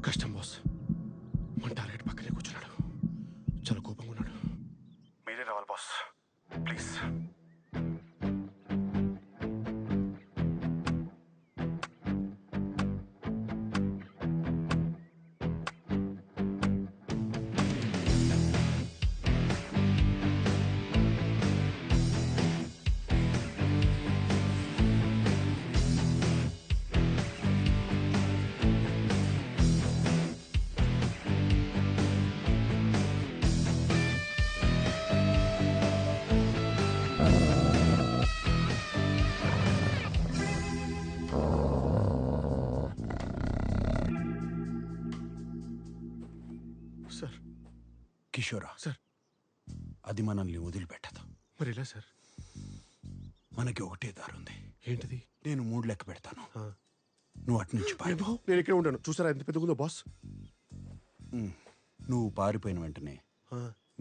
కష్టం బాస్, మన టార్గెట్ పక్కనే కూర్చున్నాడు, చాలా కోపంగా ఉన్నాడు. మీరే రావాలి బాస్, ప్లీజ్. సార్. కిషోరా సార్. అది మనల్ని వదిలిపెట్టదు. మరి ఎలా సార్? మనకి ఒకటే దారుంది. ఏంటిది? నేను 3 లెక్క పెడతాను, నువ్వు అటు నుంచి పారిపో. నేను ఇక్కడే ఉంటాను, చూసారా ఎంత పెద్దగుందో బాస్. నువ్వు పారిపోయిన వెంటనే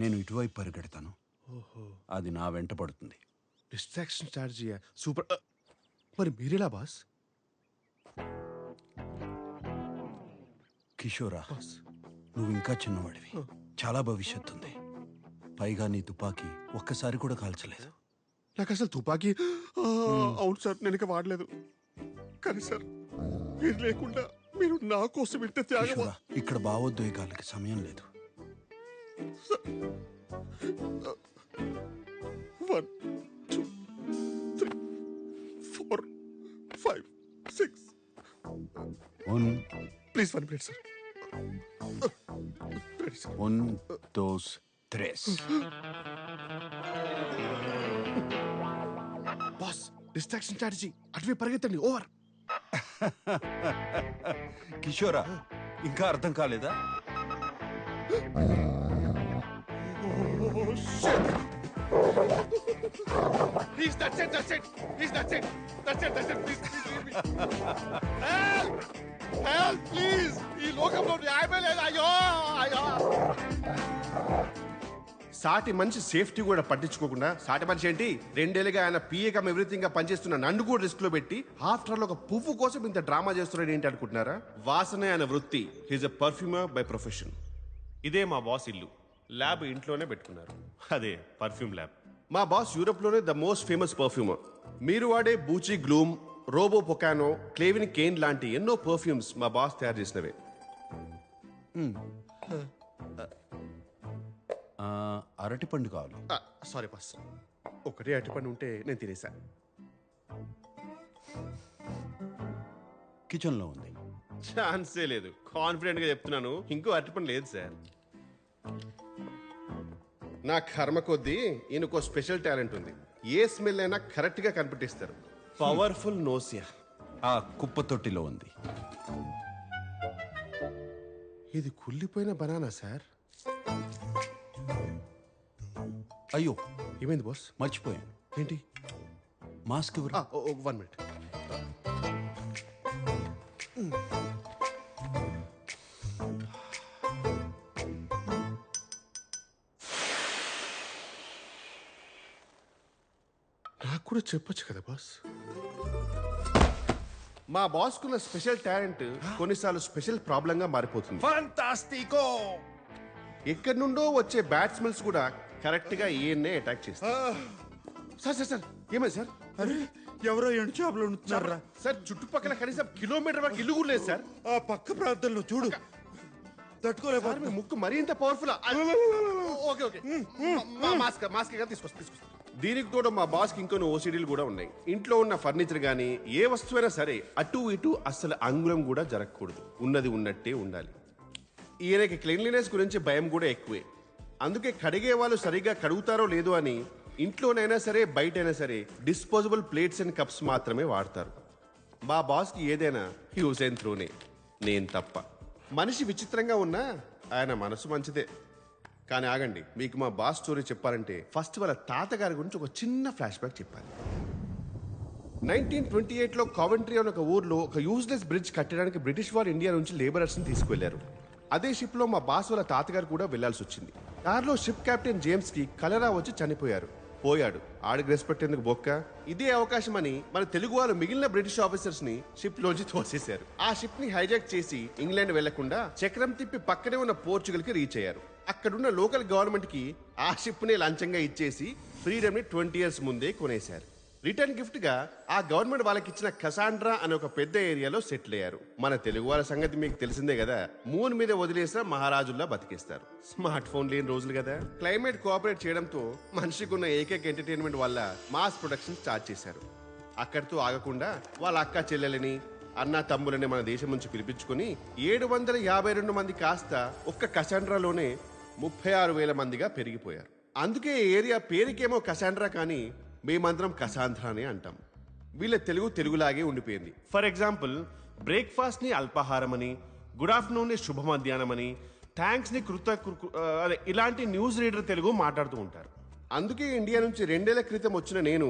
నేను ఇటువైపు పరిగెడతాను. అది నా వెంట పడుతుంది. Distraction strategy super. మరి మీరెలా బాస్? కిషోరా, నువ్వు ఇంకా చిన్నవాడివి, చాలా భవిష్యత్తు ఉంది. పైగా నీ తుపాకీ ఒక్కసారి కూడా కాల్చలేదు. నాకు అసలు తుపాకీ అవును సార్, నేను ఇక వాడలేదు. కానీ సార్, మీరు లేకుండా మీరు నా కోసం ఇంత త్యాగం. కిషోరా, ఇక్కడ భావోద్వేగాలకి సమయం లేదు. 1 2 3 4 5 6 please 1 minute sir. 1 2 3. Boss, distraction strategy, అటువే పరిగెత్తండి. ఓవర్. కిషోరా, ఇంకా అర్థం కాలేదా? ఈ లోకంలో న్యాయమే లేదు. అయ్యో అయ్యో. సాటి మనిషి సేఫ్టీ కూడా పట్టించుకోకుండా, సాటి మనిషి ఏంటి 2 ఏళ్ళుగా ఆయన పిఏ ఎవ్రీథింగ్ గా పనిచేస్తున్న నన్ను కూడా రిస్క్ లో పెట్టి ఆఫ్టర్ ఒక పువ్వు కోసం ఇంత డ్రామా చేస్తున్నాడు ఏంటి అనుకుంటున్నారా? వాసనే ఆయన వృత్తి. He's a perfumer by profession. ఇదే మా బాస్ ఇల్లు. ల్యాబ్ ఇంట్లోనే పెట్టుకున్నారు, అదే పర్ఫ్యూమ్ ల్యాబ్. మా బాస్ యూరోప్ లోనే ద మోస్ట్ ఫేమస్ పర్ఫ్యూమర్. మీరు వాడే బూచి గ్లూమ్, రోబో పొకానో, క్లేవిన్ కేన్ లాంటి ఎన్నో పర్ఫ్యూమ్స్ మా బాస్ తయారు చేసినవే. అరటిపండు కావాలి. సారీ బాస్, ఒకటే అరటిపండు ఉంటే నేను తినేసా. కిచెన్ లో ఉంది. ఛాన్సే లేదు, కాన్ఫిడెంట్ గా చెప్తున్నాను. ఇంకో అరటిపండు లేదు సార్. నా కర్మ కొద్దీ ఈయనకో స్పెషల్ టాలెంట్ ఉంది. ఏ స్మెల్ అయినా కరెక్ట్ గా కనిపెట్టిస్తారు. Powerful nausea. ఆ కుప్ప తొట్టిలో ఉంది. ఇది కుళ్ళిపోయిన బనానా సార్. అయ్యో ఏమైంది బాస్? మర్చిపోయాను. ఏంటి? మాస్క్ ఎవరు? 1 minute. నాకు కూడా చెప్పొచ్చు కదా బాస్. మా బాస్ కున్న స్పెషల్ టాలెంట్ కొన్నిసార్లు స్పెషల్ ప్రాబ్లం గా మారిపోతుంది. ఫంటాస్టికో. ఎక్కడి నుండో వచ్చే బ్యాట్స్మెన్స్ కూడా కరెక్ట్ గా ఈయన్నే అటాక్ చేస్తారు. సార్ సార్ సార్ ఏమైంది సార్? అరే ఎవరో ఎండు చేపలు ఉంటున్నారా? సార్ చుట్టుపక్కల కనీసం కిలోమీటర్ వరకు ఇల్లు కూడా లేదు సార్. ఆ పక్క ప్రాంతంలో చూడు. సార్, తట్టుకోలేకపోతే మీ ముక్కు మరీ ఇంత powerful. Okay okay mask mask తీసుకొస్తా. దీనికి తోడు మా బాస్ కి ఇంకొన్ని ఓసిడీలు కూడా ఉన్నాయి. ఇంట్లో ఉన్న ఫర్నిచర్ గానీ ఏ వస్తువైనా సరే అటు ఇటు అస్సలు అంగుళం కూడా జరగకూడదు. ఉన్నది ఉన్నట్టే ఉండాలి. ఈయనకి క్లీన్లీనెస్ గురించి భయం కూడా ఎక్కువే. అందుకే కడిగే వాళ్ళు సరిగ్గా కడుగుతారో లేదో అని ఇంట్లోనైనా సరే బయటైనా సరే డిస్పోజబుల్ ప్లేట్స్ అండ్ కప్స్ మాత్రమే వాడతారు. మా బాస్కి ఏదైనా యూజ్ అండ్ త్రోనే, నేను తప్ప. మనిషి విచిత్రంగా ఉన్నా ఆయన మనసు మంచిదే. కానీ ఆగండి, మీకు మా బాస్ స్టోరీ చెప్పాలంటే ఫస్ట్ వాళ్ళ తాతగారి గురించి ఒక చిన్న ఫ్లాష్ బ్యాక్ చెప్పాలి. 1928లో కావెంట్రీ అనే ఒక ఊర్లో ఒక యూజ్లెస్ బ్రిడ్జ్ కట్టడానికి బ్రిటిష్ వారు ఇండియా నుంచి లేబరర్స్ని తీసుకువెళ్లారు. అదే షిప్లో మా బాస్ వాళ్ళ తాతగారు కూడా వెళ్లాల్సి వచ్చింది. దారిలో షిప్ కెప్టెన్ జేమ్స్ కి కలరా వచ్చి చనిపోయారు. పోయాడు, ఆడికి రెస్పెక్ట్ ఎందుకు బొక్క. ఇదే అవకాశం అని మన తెలుగు వాళ్ళు మిగిలిన బ్రిటిష్ ఆఫీసర్స్ ని షిప్ లోంచి తోసేశారు. ఆ షిప్ ని హైజాక్ చేసి ఇంగ్లాండ్ వెళ్లకుండా చక్రం తిప్పి పక్కనే ఉన్న పోర్చుగల్ కి రీచ్ అయ్యారు. అక్కడున్న లోకల్ గవర్నమెంట్ కి ఆ షిప్ ని లంచంగా ఇచ్చేసి ఫ్రీడమ్ ని 20 years ముందే కొనేశారు. రిటర్న్ గిఫ్ట్ గా ఆ గవర్నమెంట్ వాళ్ళకి ఇచ్చిన కసాండ్రా అనే ఒక పెద్ద ఏరియాలో సెటిల్ అయ్యారు. మన తెలుగు వాళ్ళ సంగతి మీకు తెలిసిందే కదా, మూన్ మీద వదిలేసిన మహారాజుల్లా బతికేస్తారు. స్మార్ట్ ఫోన్ లేని రోజులు కదా. క్లైమేట్ కోఆపరేట్ చేయడంతో మనిషికి ఉన్న ఏకైక ఎంటర్టైన్మెంట్ వల్ల మాస్ ప్రొడక్షన్ స్టార్ట్ చేశారు. అక్కడితో ఆగకుండా వాళ్ళ అక్క చెల్లెలని అన్న తమ్ములని మన దేశం నుంచి పిలిపించుకుని 752 మంది కాస్త ఒక్క కసాండ్రాలోనే 36,000 మందిగా పెరిగిపోయారు. అందుకే ఈ ఏరియా పేరుకేమో కసాండ్రా కానీ మేమందరం కసాంధ్రానే అంటాం. వీళ్ళ తెలుగులాగే ఉండిపోయింది. ఫర్ ఎగ్జాంపుల్, బ్రేక్ఫాస్ట్ ని అల్పాహారం అని, గుడ్ ఆఫ్టర్నూన్ ని శుభ మధ్యాహ్నం అని, థ్యాంక్స్ ని ఇలాంటి న్యూస్ రీడర్ తెలుగు మాట్లాడుతూ ఉంటారు. అందుకే ఇండియా నుంచి 2 ఏళ్ల క్రితం వచ్చిన నేను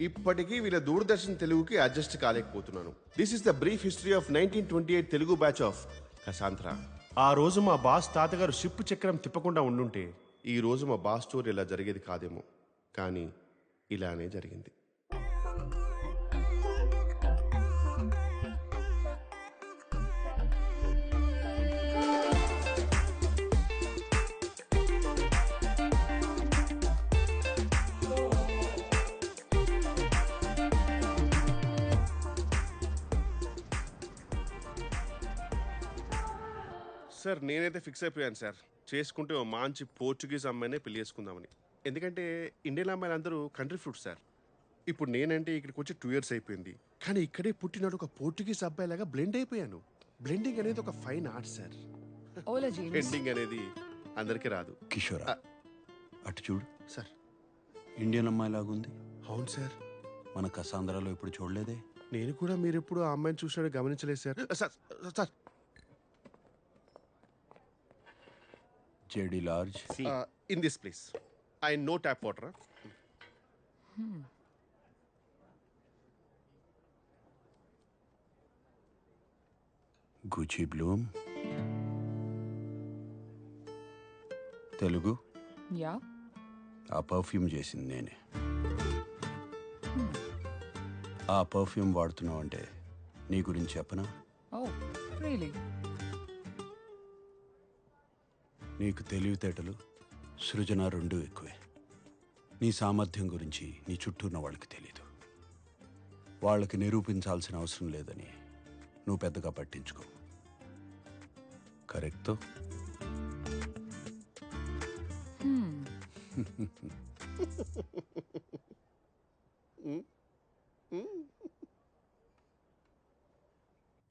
ఇప్పటికీ వీళ్ళ దూరదర్శన్ తెలుగుకి అడ్జస్ట్ కాలేకపోతున్నాను. This is the brief history of 1928 Telugu batch of కసాంధ్రా. ఆ రోజు మా బాస్ తాతగారు షిప్ చక్రం తిప్పకుండా ఉండుంటే ఈ రోజు మా బాస్ స్టోరీ ఇలా జరిగేది కాదేమో. కానీ ఇలానే జరిగింది. సార్ నేనైతే ఫిక్స్ అయిపోయాను సార్, చేసుకుంటే ఓ మంచి పోర్చుగీస్ అమ్మాయినే పెళ్లి చేసుకుందామని. ఎందుకంటే ఇండియన్ అమ్మాయిలు అందరూ కంట్రీ ఫ్రూట్స్ సార్. ఇప్పుడు నేనంటే ఇక్కడికి వచ్చి 2 years అయిపోయింది, కానీ ఇక్కడే పుట్టినాడు ఒక పోర్చుగీస్ అబ్బాయిలాగా బ్లెండ్ అయిపోయాను. బ్లెండింగ్ అనేది ఒక ఫైన్ ఆర్ట్ సార్. ఎండింగ్ అనేది అందరికీ రాదు. కిషోరా అటు చూడు సార్. ఇండియన్ అమ్మాయి లాగుంది. అవును సార్. మన కసాంధ్రాలో ఇప్పుడు చూడలేదే. నేను కూడా మీరు ఎప్పుడు ఆ అమ్మాయిని చూసినట్టు గమనించలేదు sir. Sir sir JD large in this place I know tap water. Gucci Bloom. Telugu yeah, ఆ పర్ఫ్యూమ్ చేసింది నేనే. ఆ పర్ఫ్యూమ్ వాడుతున్నావు అంటే నీ గురించి చెప్పనా? Oh really? నీకు తెలివితేటలు సృజన రెండూ ఎక్కువే. నీ సామర్థ్యం గురించి నీ చుట్టూ ఉన్న వాళ్ళకి తెలీదు. వాళ్ళకి నిరూపించాల్సిన అవసరం లేదని నువ్వు పెద్దగా పట్టించుకో. కరెక్టో?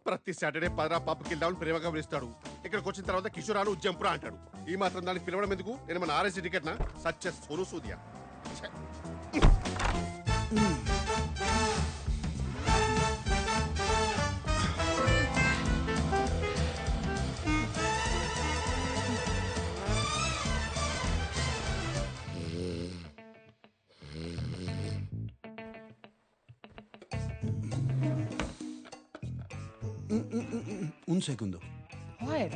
ప్రతి సాటర్డే పదరా పబ్కి వెళ్దామని ప్రేమగా పిలుస్తాడు. ఇక్కడికి వచ్చిన తర్వాత కిషోరాలు జంపురా అంటాడు. ఈ మాత్రం దానికి పిలవడం ఎందుకు? నేను మన ఆర్ఎస్సీ టికెట్ నా సత్య సోను సూదియా. Un segundo. What?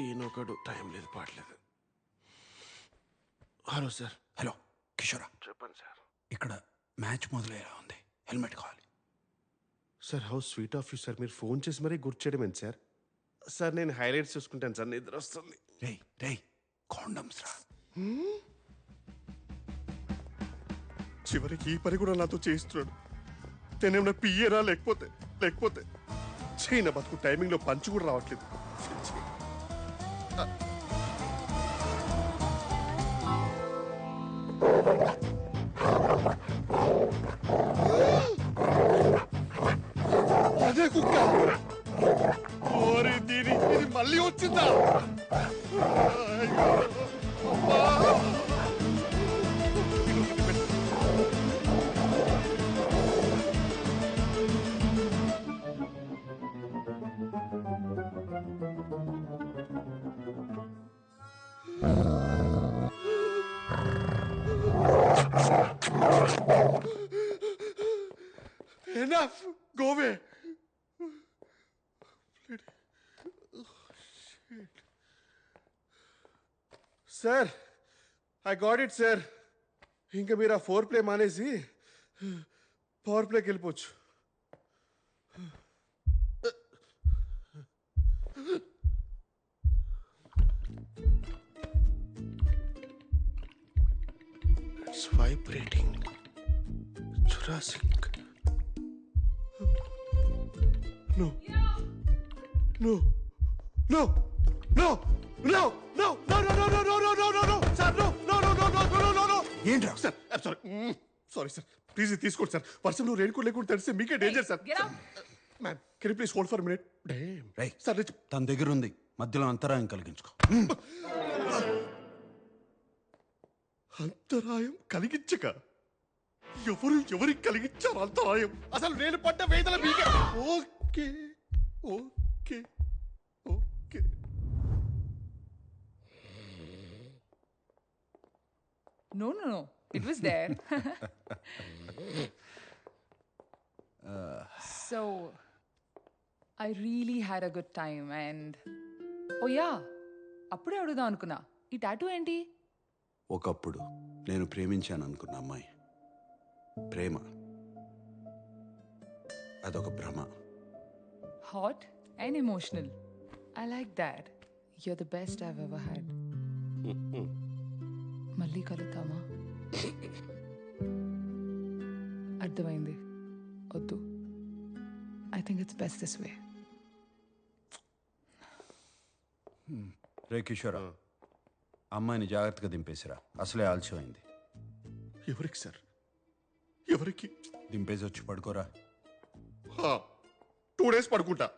ఈయనొకడు టైం లేదు పాడలేదు. Hello sir. హలో కిషోరా, చెప్పండి సార్. ఇక్కడ మ్యాచ్ మొదలయ్యేలా ఉంది, హెల్మెట్ కావాలి. Sir how sweet of you sir, మీరు ఫోన్ చేసి మరీ గుర్తు చేయడం ఏంటి సార్? సార్ నేను హైలైట్స్ చూసుకుంటాను సార్, నిద్ర వస్తుంది. రేయ్ కాండమ్స్ రా. చివరికి ఈ పని కూడా నాతో చేయిస్తున్నాడు. నేనేమన్నా పియ్యరా లేకపోతే చైన బతుకు టైమింగ్లో పంచు కూడా రావట్లేదు. ఛీ. అదే కుక్క. ఓరి దీని ఇది మళ్ళీ వచ్చిందా? అయ్యో. అమ్మా. Enough! Go away! Sir I got it sir. ఇంకా మీరు ఆ 4 ప్లే మానేసి పవర్ ప్లేకి వెళ్ళిపోవచ్చు. It's vibrating. Jurassic. No. No. No. No. No. No. No. No. No. No. No. No. No. No. No. Sir, no. No. No. No. No. No. No. No. ఏంట్రా? Sir, I'm sorry. Sorry, sir. Please తీసుకోండి sir. వర్షంలో raincoat లేకుండా తెలిస్తే మీకే danger sir. Get out. Ma'am can you please hold for minute? Damn. రేయ్ sir తన దగ్గర ఉంది, మధ్యలో అంతరాయం కలిగించుకో. అంతరాయం కలిగించక ఎవరికి కలిగించారు అంతరాయం? అసలు నేను పడ్డ వేదన మీకే. Okay okay okay. No. It was there. So, I really had a good time and... Oh yeah, అప్పుడే అడుగుదాం అనుకున్నా, ఈ టాటూ ఏంటి? ఒకప్పుడు నేను ప్రేమించాను అనుకున్న అమ్మాయి ప్రేమ అదొక భ్రమ. Hot and emotional. I like that. You're the best I've ever had. మళ్ళీ కలుద్దామా? అర్థమైంది, వద్దు. I think it's best this way. రే కిషోరా, అమ్మాయిని జాగ్రత్తగా దింపేసిరా, అసలే ఆలస్యమైంది. ఎవరికి సార్? ఎవరికి? దింపేసి వచ్చి పడుకోరా. 2 days పడుకుంటా.